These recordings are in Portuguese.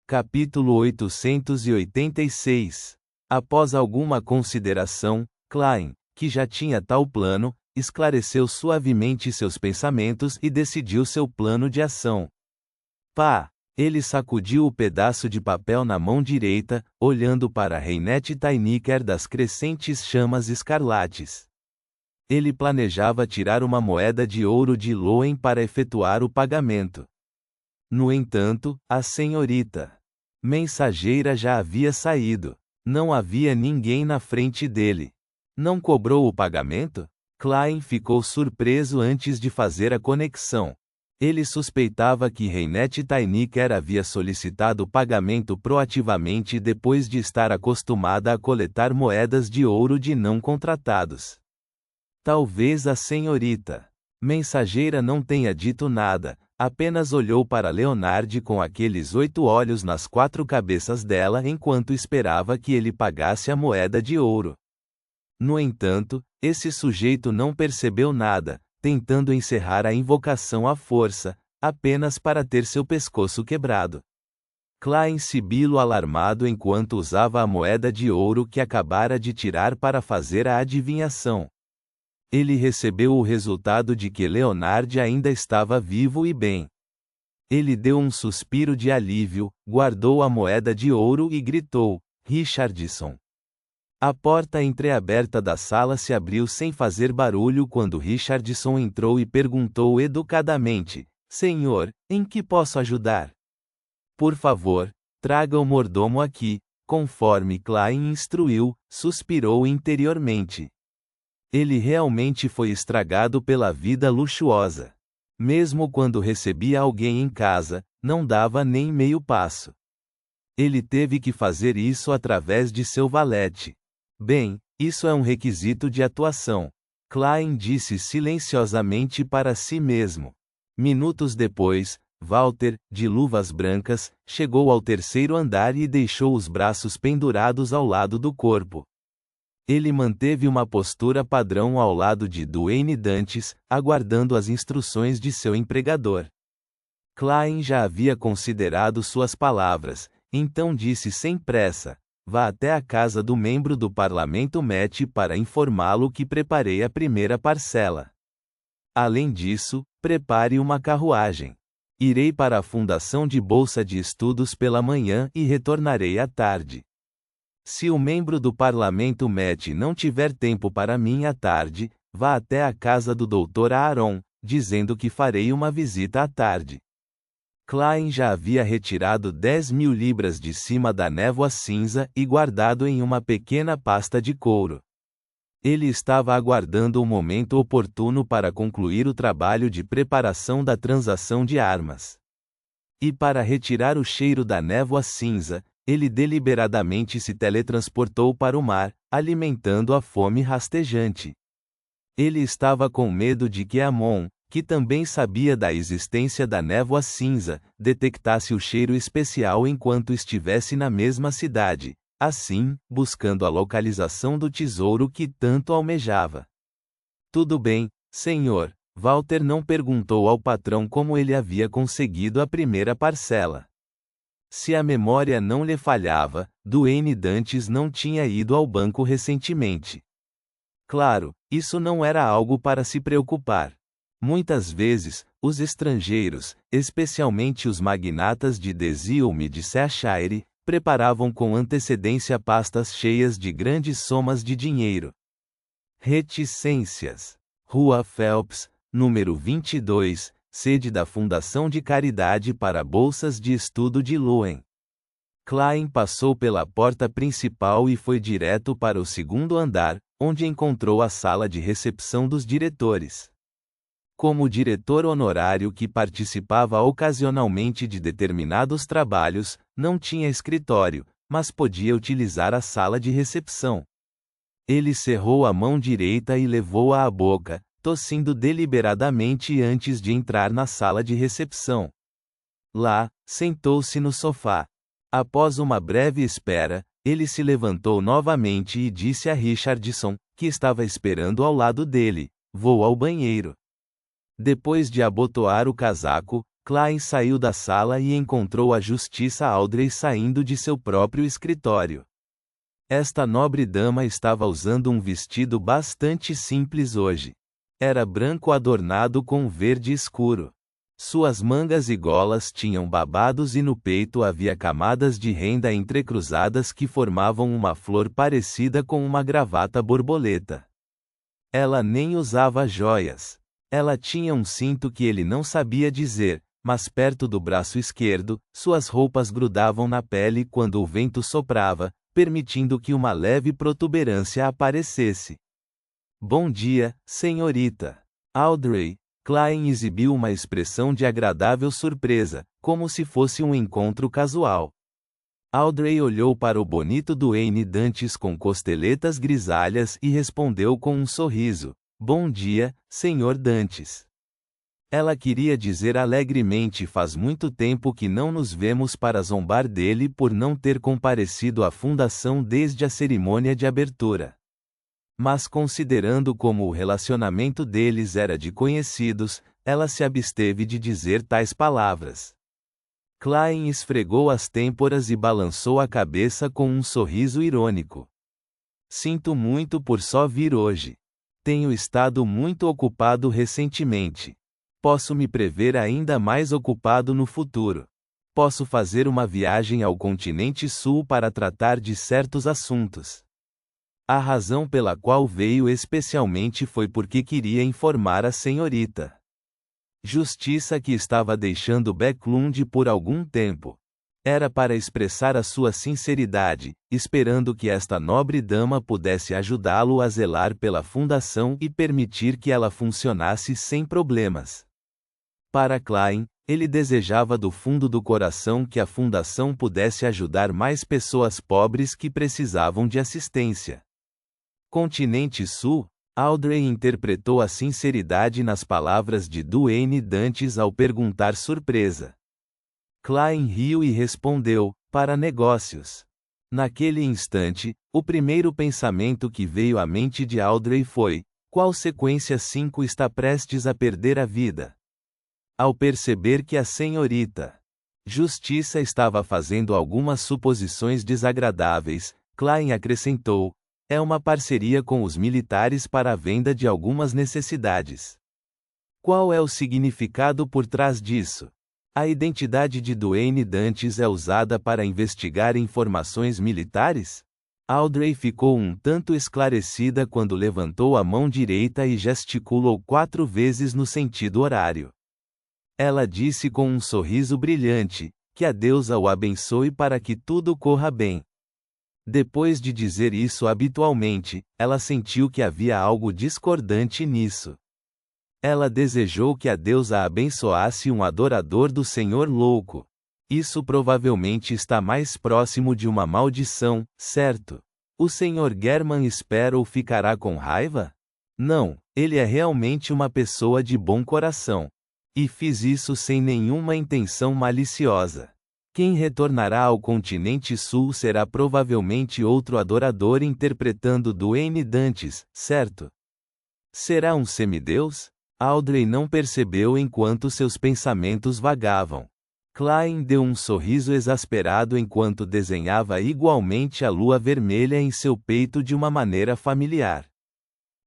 Capítulo 886. Após alguma consideração, Klein, que já tinha tal plano, esclareceu suavemente seus pensamentos e decidiu seu plano de ação. Pá! Ele sacudiu o pedaço de papel na mão direita, olhando para Reinette Tainiker das crescentes chamas escarlates. Ele planejava tirar uma moeda de ouro de Loen para efetuar o pagamento. No entanto, a senhorita mensageira já havia saído. Não havia ninguém na frente dele. Não cobrou o pagamento? Klein ficou surpreso antes de fazer a conexão. Ele suspeitava que Reinette Tainiker havia solicitado o pagamento proativamente depois de estar acostumada a coletar moedas de ouro de não contratados. Talvez a senhorita mensageira não tenha dito nada, apenas olhou para Leonard com aqueles 8 olhos nas 4 cabeças dela enquanto esperava que ele pagasse a moeda de ouro. No entanto, esse sujeito não percebeu nada, tentando encerrar a invocação à força, apenas para ter seu pescoço quebrado. Klein sibilo alarmado enquanto usava a moeda de ouro que acabara de tirar para fazer a adivinhação. Ele recebeu o resultado de que Leonard ainda estava vivo e bem. Ele deu um suspiro de alívio, guardou a moeda de ouro e gritou: Richardson. A porta entreaberta da sala se abriu sem fazer barulho quando Richardson entrou e perguntou educadamente: Senhor, em que posso ajudar? Por favor, traga o mordomo aqui, conforme Klein instruiu, suspirou interiormente. Ele realmente foi estragado pela vida luxuosa. Mesmo quando recebia alguém em casa, não dava nem meio passo. Ele teve que fazer isso através de seu valete. Bem, isso é um requisito de atuação. Klein disse silenciosamente para si mesmo. Minutos depois, Walter, de luvas brancas, chegou ao 3º andar e deixou os braços pendurados ao lado do corpo. Ele manteve uma postura padrão ao lado de Duane Dantes, aguardando as instruções de seu empregador. Klein já havia considerado suas palavras, então disse sem pressa: Vá até a casa do membro do parlamento Matt para informá-lo que preparei a primeira parcela. Além disso, prepare uma carruagem. Irei para a Fundação de Bolsa de Estudos pela manhã e retornarei à tarde. Se o membro do parlamento Matt não tiver tempo para mim à tarde, vá até a casa do Dr. Aaron, dizendo que farei uma visita à tarde. Klein já havia retirado 10.000 libras de cima da névoa cinza e guardado em uma pequena pasta de couro. Ele estava aguardando o momento oportuno para concluir o trabalho de preparação da transação de armas. E para retirar o cheiro da névoa cinza, ele deliberadamente se teletransportou para o mar, alimentando a fome rastejante. Ele estava com medo de que Amon, que também sabia da existência da névoa cinza, detectasse o cheiro especial enquanto estivesse na mesma cidade, assim, buscando a localização do tesouro que tanto almejava. Tudo bem, senhor. Walter não perguntou ao patrão como ele havia conseguido a primeira parcela. Se a memória não lhe falhava, Duane Dantes não tinha ido ao banco recentemente. Claro, isso não era algo para se preocupar. Muitas vezes, os estrangeiros, especialmente os magnatas de Desilme e de Cheshire, preparavam com antecedência pastas cheias de grandes somas de dinheiro. Reticências. Rua Phelps, número 22, sede da Fundação de Caridade para Bolsas de Estudo de Loen. Klein passou pela porta principal e foi direto para o 2º andar, onde encontrou a sala de recepção dos diretores. Como diretor honorário que participava ocasionalmente de determinados trabalhos, não tinha escritório, mas podia utilizar a sala de recepção. Ele cerrou a mão direita e levou-a à boca, tossindo deliberadamente antes de entrar na sala de recepção. Lá, sentou-se no sofá. Após uma breve espera, ele se levantou novamente e disse a Richardson, que estava esperando ao lado dele: Vou ao banheiro. Depois de abotoar o casaco, Klein saiu da sala e encontrou a Justiça Audrey saindo de seu próprio escritório. Esta nobre dama estava usando um vestido bastante simples hoje. Era branco adornado com verde escuro. Suas mangas e golas tinham babados e no peito havia camadas de renda entrecruzadas que formavam uma flor parecida com uma gravata borboleta. Ela nem usava joias. Ela tinha um cinto que ele não sabia dizer, mas perto do braço esquerdo, suas roupas grudavam na pele quando o vento soprava, permitindo que uma leve protuberância aparecesse. Bom dia, senhorita Audrey. Klein exibiu uma expressão de agradável surpresa, como se fosse um encontro casual. Audrey olhou para o bonito Duane Dantes com costeletas grisalhas e respondeu com um sorriso. Bom dia, Sr. Dantes. Ela queria dizer alegremente: faz muito tempo que não nos vemos, para zombar dele por não ter comparecido à fundação desde a cerimônia de abertura. Mas considerando como o relacionamento deles era de conhecidos, ela se absteve de dizer tais palavras. Klein esfregou as têmporas e balançou a cabeça com um sorriso irônico. Sinto muito por só vir hoje. Tenho estado muito ocupado recentemente. Posso me prever ainda mais ocupado no futuro. Posso fazer uma viagem ao continente sul para tratar de certos assuntos. A razão pela qual veio especialmente foi porque queria informar a senhorita Justiça que estava deixando Backlund por algum tempo. Era para expressar a sua sinceridade, esperando que esta nobre dama pudesse ajudá-lo a zelar pela fundação e permitir que ela funcionasse sem problemas. Para Klein, ele desejava do fundo do coração que a fundação pudesse ajudar mais pessoas pobres que precisavam de assistência. Continente Sul, Audrey interpretou a sinceridade nas palavras de Duane Dantes ao perguntar surpresa. Klein riu e respondeu, para negócios. Naquele instante, o primeiro pensamento que veio à mente de Audrey foi: qual sequência 5 está prestes a perder a vida? Ao perceber que a senhorita Justiça estava fazendo algumas suposições desagradáveis, Klein acrescentou: é uma parceria com os militares para a venda de algumas necessidades. Qual é o significado por trás disso? A identidade de Duane Dantes é usada para investigar informações militares? Audrey ficou um tanto esclarecida quando levantou a mão direita e gesticulou 4 vezes no sentido horário. Ela disse com um sorriso brilhante: que a deusa o abençoe para que tudo corra bem. Depois de dizer isso habitualmente, ela sentiu que havia algo discordante nisso. Ela desejou que a deusa abençoasse um adorador do Senhor louco. Isso provavelmente está mais próximo de uma maldição, certo? O Sr. German Sparrow ficará com raiva? Não, ele é realmente uma pessoa de bom coração. E fiz isso sem nenhuma intenção maliciosa. Quem retornará ao continente sul será provavelmente outro adorador interpretando Duane Dantes, certo? Será um semideus? Audrey não percebeu enquanto seus pensamentos vagavam. Klein deu um sorriso exasperado enquanto desenhava igualmente a lua vermelha em seu peito de uma maneira familiar.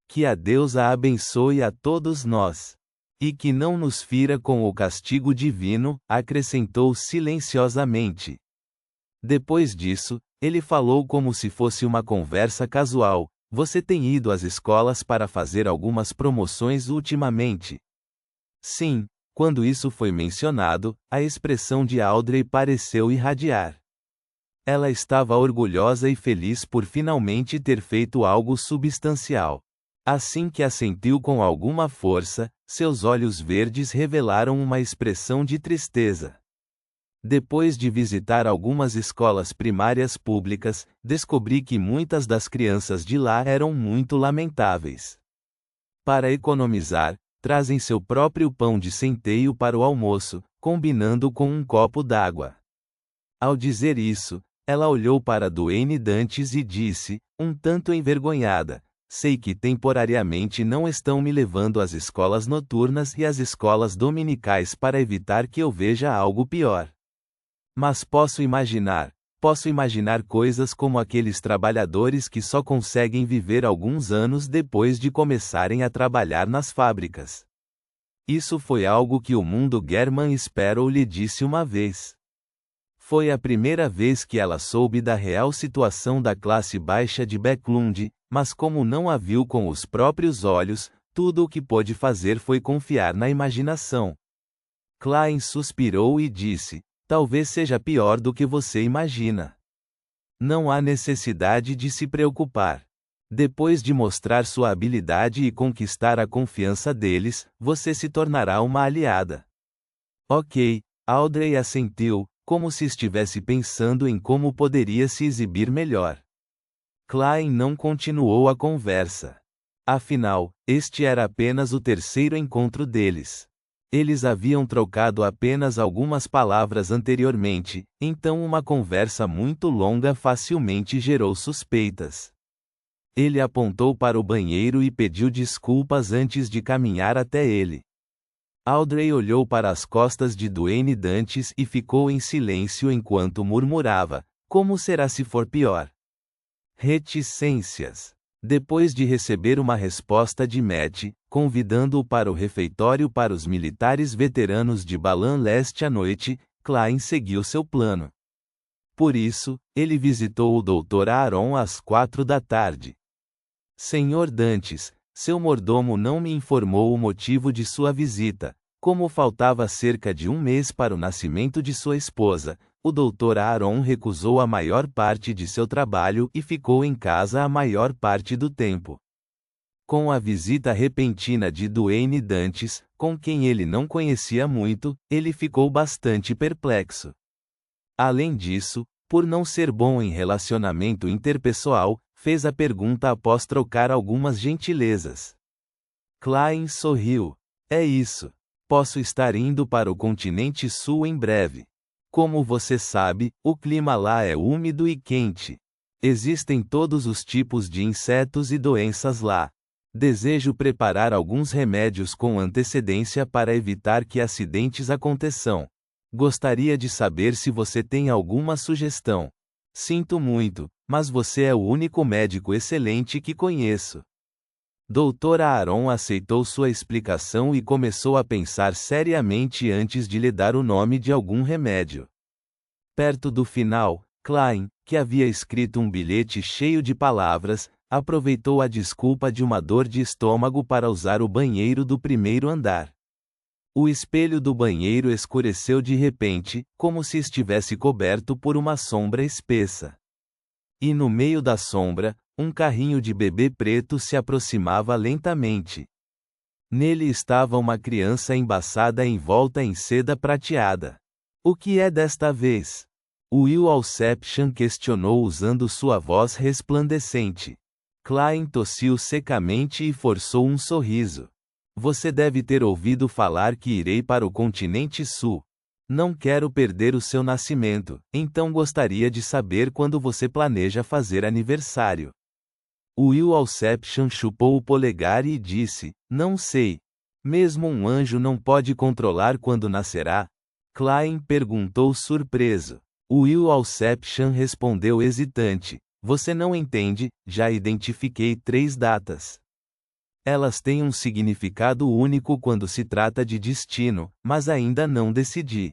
Que a deusa abençoe a todos nós. E que não nos fira com o castigo divino, acrescentou silenciosamente. Depois disso, ele falou como se fosse uma conversa casual: você tem ido às escolas para fazer algumas promoções ultimamente? Sim, quando isso foi mencionado, a expressão de Audrey pareceu irradiar. Ela estava orgulhosa e feliz por finalmente ter feito algo substancial. Assim que assentiu com alguma força, seus olhos verdes revelaram uma expressão de tristeza. Depois de visitar algumas escolas primárias públicas, descobri que muitas das crianças de lá eram muito lamentáveis. Para economizar, trazem seu próprio pão de centeio para o almoço, combinando com um copo d'água. Ao dizer isso, ela olhou para Duane Dantes e disse, um tanto envergonhada: sei que temporariamente não estão me levando às escolas noturnas e às escolas dominicais para evitar que eu veja algo pior. Mas posso imaginar coisas como aqueles trabalhadores que só conseguem viver alguns anos depois de começarem a trabalhar nas fábricas. Isso foi algo que o mundo German Sparrow lhe disse uma vez. Foi a primeira vez que ela soube da real situação da classe baixa de Backlund, mas como não a viu com os próprios olhos, tudo o que pôde fazer foi confiar na imaginação. Klein suspirou e disse: talvez seja pior do que você imagina. Não há necessidade de se preocupar. Depois de mostrar sua habilidade e conquistar a confiança deles, você se tornará uma aliada. Ok, Audrey assentiu, como se estivesse pensando em como poderia se exibir melhor. Klein não continuou a conversa. Afinal, este era apenas o terceiro encontro deles. Eles haviam trocado apenas algumas palavras anteriormente, então uma conversa muito longa facilmente gerou suspeitas. Ele apontou para o banheiro e pediu desculpas antes de caminhar até ele. Audrey olhou para as costas de Duane Dantes e ficou em silêncio enquanto murmurava: como será se for pior? Reticências. Depois de receber uma resposta de Matt, convidando-o para o refeitório para os militares veteranos de Balan Leste à noite, Klein seguiu seu plano. Por isso, ele visitou o Dr. Aaron às 4 da tarde. Senhor Dantes, seu mordomo não me informou o motivo de sua visita. Como faltava cerca de um mês para o nascimento de sua esposa, o Dr. Aaron recusou a maior parte de seu trabalho e ficou em casa a maior parte do tempo. Com a visita repentina de Duane Dantes, com quem ele não conhecia muito, ele ficou bastante perplexo. Além disso, por não ser bom em relacionamento interpessoal, fez a pergunta após trocar algumas gentilezas. Klein sorriu. É isso. Posso estar indo para o continente sul em breve. Como você sabe, o clima lá é úmido e quente. Existem todos os tipos de insetos e doenças lá. Desejo preparar alguns remédios com antecedência para evitar que acidentes aconteçam. Gostaria de saber se você tem alguma sugestão. Sinto muito, mas você é o único médico excelente que conheço. Dr. Aaron aceitou sua explicação e começou a pensar seriamente antes de lhe dar o nome de algum remédio. Perto do final, Klein, que havia escrito um bilhete cheio de palavras, aproveitou a desculpa de uma dor de estômago para usar o banheiro do primeiro andar. O espelho do banheiro escureceu de repente, como se estivesse coberto por uma sombra espessa. E no meio da sombra, um carrinho de bebê preto se aproximava lentamente. Nele estava uma criança embaçada envolta em seda prateada. O que é desta vez? Will Alception questionou usando sua voz resplandecente. Klein tossiu secamente e forçou um sorriso. Você deve ter ouvido falar que irei para o continente sul. Não quero perder o seu nascimento, então gostaria de saber quando você planeja fazer aniversário. Will Alception chupou o polegar e disse: não sei. Mesmo um anjo não pode controlar quando nascerá? Klein perguntou surpreso. Will Alception respondeu hesitante: você não entende, já identifiquei 3 datas. Elas têm um significado único quando se trata de destino, mas ainda não decidi.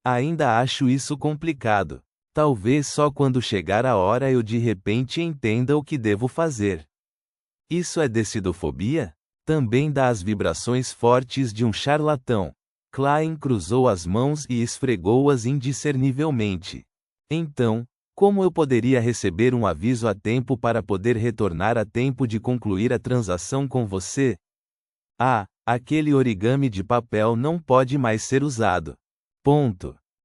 Ainda acho isso complicado. Talvez só quando chegar a hora eu de repente entenda o que devo fazer. Isso é decidofobia? Também dá as vibrações fortes de um charlatão. Klein cruzou as mãos e esfregou-as indiscernivelmente. Então, como eu poderia receber um aviso a tempo para poder retornar a tempo de concluir a transação com você? Ah, aquele origami de papel não pode mais ser usado. Ponto.